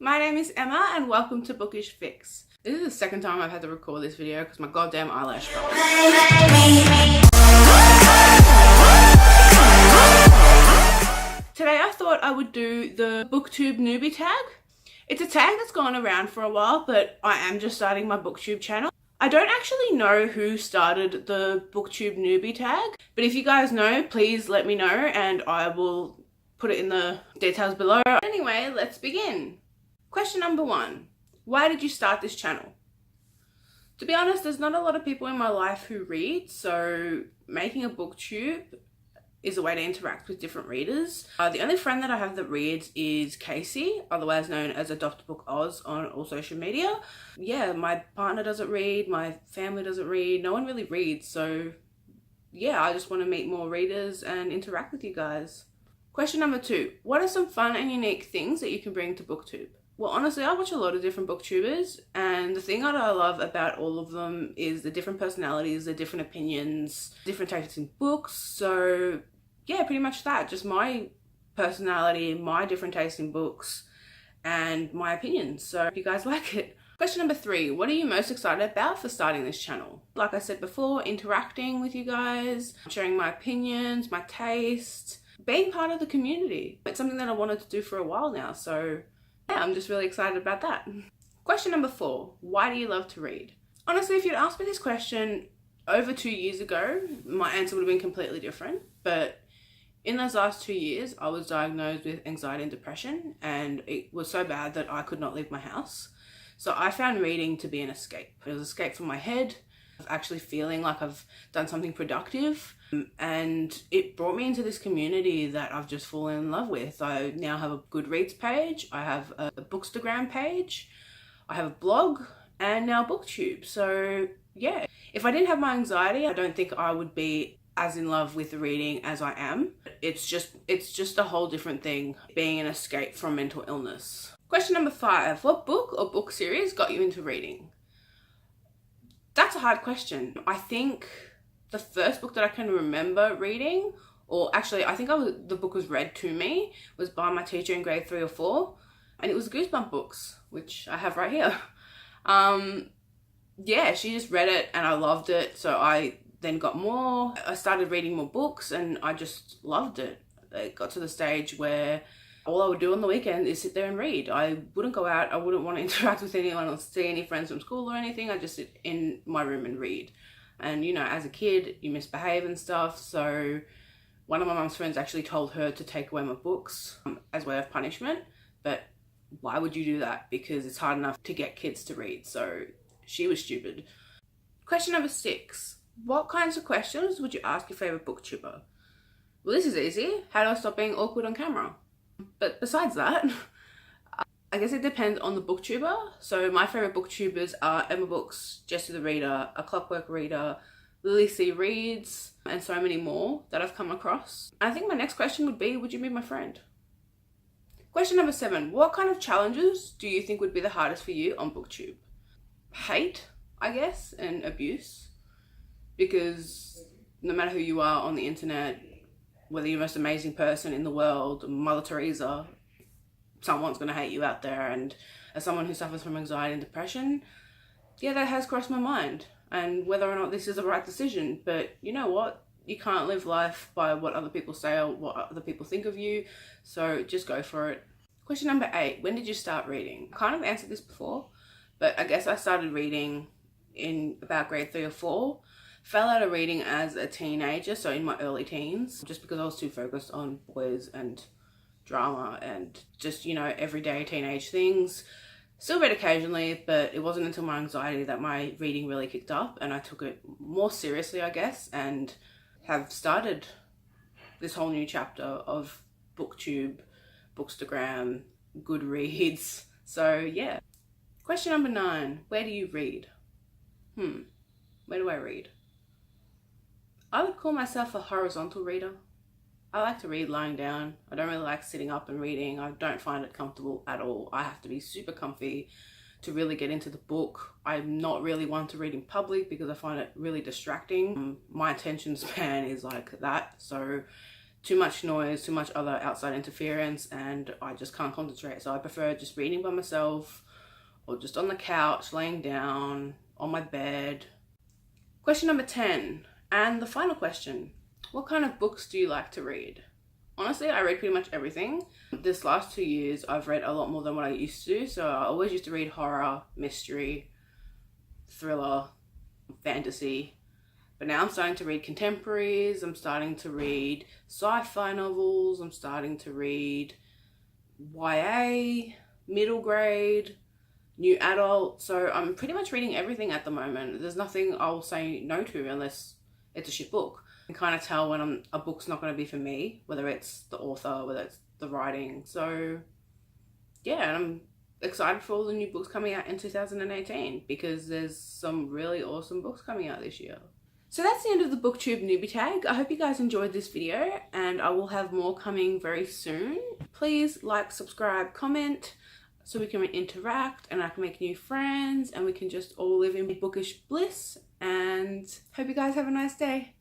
My name is Emma and welcome to Bookish Fix. This is the second time I've had to record this video because my goddamn eyelash fell. Today I thought I would do the Booktube Newbie tag. It's a tag that's gone around for a while, but I am just starting my Booktube channel. I don't actually know who started the Booktube Newbie tag, but if you guys know, please let me know and I will put it in the details below. Anyway, let's begin. Question number 1. Why did you start this channel? To be honest, there's not a lot of people in my life who read, so making a booktube is a way to interact with different readers. The only friend that I have that reads is Casey, otherwise known as Adopt a Book Oz on all social media. Yeah, my partner doesn't read, my family doesn't read, no one really reads, so yeah, I just want to meet more readers and interact with you guys. Question number 2. What are some fun and unique things that you can bring to Booktube? Well, honestly, I watch a lot of different booktubers, and the thing that I love about all of them is the different personalities, the different opinions, different tastes in books. So yeah, pretty much that. Just my personality, my different taste in books, and my opinions. So if you guys like it. Question number 3. What are you most excited about for starting this channel? Like I said before, interacting with you guys, sharing my opinions, my taste, being part of the community. It's something that I wanted to do for a while now, so yeah, I'm just really excited about that. Question number 4. Why do you love to read? Honestly, if you'd asked me this question over 2 years ago, my answer would have been completely different. But in those last 2 years, I was diagnosed with anxiety and depression, and it was so bad that I could not leave my house. So I found reading to be an escape. It was an escape from my head, of actually feeling like I've done something productive. And it brought me into this community that I've just fallen in love with. I now have a Goodreads page, I have a Bookstagram page, I have a blog, and now Booktube. So yeah, if I didn't have my anxiety, I don't think I would be as in love with reading as I am. It's just a whole different thing, being an escape from mental illness. Question number 5. What book or book series got you into reading? That's a hard question. I think the first book that I can remember reading, or actually I think the book was read to me, was by my teacher in grade 3 or 4, and it was Goosebump books, which I have right here. Yeah, she just read it and I loved it, so I then got more. I started reading more books and I just loved it. It got to the stage where all I would do on the weekend is sit there and read. I wouldn't go out, I wouldn't want to interact with anyone or see any friends from school or anything. I'd just sit in my room and read. And you know, as a kid, you misbehave and stuff, so one of my mum's friends actually told her to take away my books as a way of punishment. But why would you do that? Because it's hard enough to get kids to read, so she was stupid. Question number 6. What kinds of questions would you ask your favourite booktuber? Well, this is easy. How do I stop being awkward on camera? But besides that, I guess it depends on the booktuber. So my favourite booktubers are Emma Books, Jessie the Reader, A Clockwork Reader, Lily C Reads, and so many more that I've come across. I think my next question would be, would you be my friend? Question number 7. What kind of challenges do you think would be the hardest for you on Booktube? Hate, I guess, and abuse. Because no matter who you are on the internet, whether you're the most amazing person in the world, Mother Teresa, someone's going to hate you out there. And as someone who suffers from anxiety and depression, yeah, that has crossed my mind. And whether or not this is the right decision, but you know what? You can't live life by what other people say or what other people think of you. So just go for it. Question number 8. When did you start reading? I kind of answered this before, but I guess I started reading in about grade 3 or 4. Fell out of reading as a teenager, so in my early teens, just because I was too focused on boys and drama and just, you know, everyday teenage things. Still read occasionally, but it wasn't until my anxiety that my reading really kicked up and I took it more seriously, I guess, and have started this whole new chapter of Booktube, Bookstagram, Goodreads. So yeah. Question number 9. Where do you read? Where do I read? I would call myself a horizontal reader. I like to read lying down. I don't really like sitting up and reading. I don't find it comfortable at all. I have to be super comfy to really get into the book. I'm not really one to read in public because I find it really distracting. My attention span is like that, so too much noise, too much other outside interference, and I just can't concentrate. So I prefer just reading by myself or just on the couch, laying down, on my bed. Question number 10, and the final question. What kind of books do you like to read? Honestly, I read pretty much everything. This last 2 years, I've read a lot more than what I used to. So I always used to read horror, mystery, thriller, fantasy. But now I'm starting to read contemporaries. I'm starting to read sci-fi novels. I'm starting to read YA, middle grade, new adult. So I'm pretty much reading everything at the moment. There's nothing I'll say no to unless it's a shit book. I can kind of tell when a book's not going to be for me, whether it's the author, whether it's the writing. So yeah, and I'm excited for all the new books coming out in 2018 because there's some really awesome books coming out this year. So that's the end of the Booktube newbie tag. I hope you guys enjoyed this video, and I will have more coming very soon. Please like, subscribe, comment so we can interact and I can make new friends and we can just all live in bookish bliss, and hope you guys have a nice day.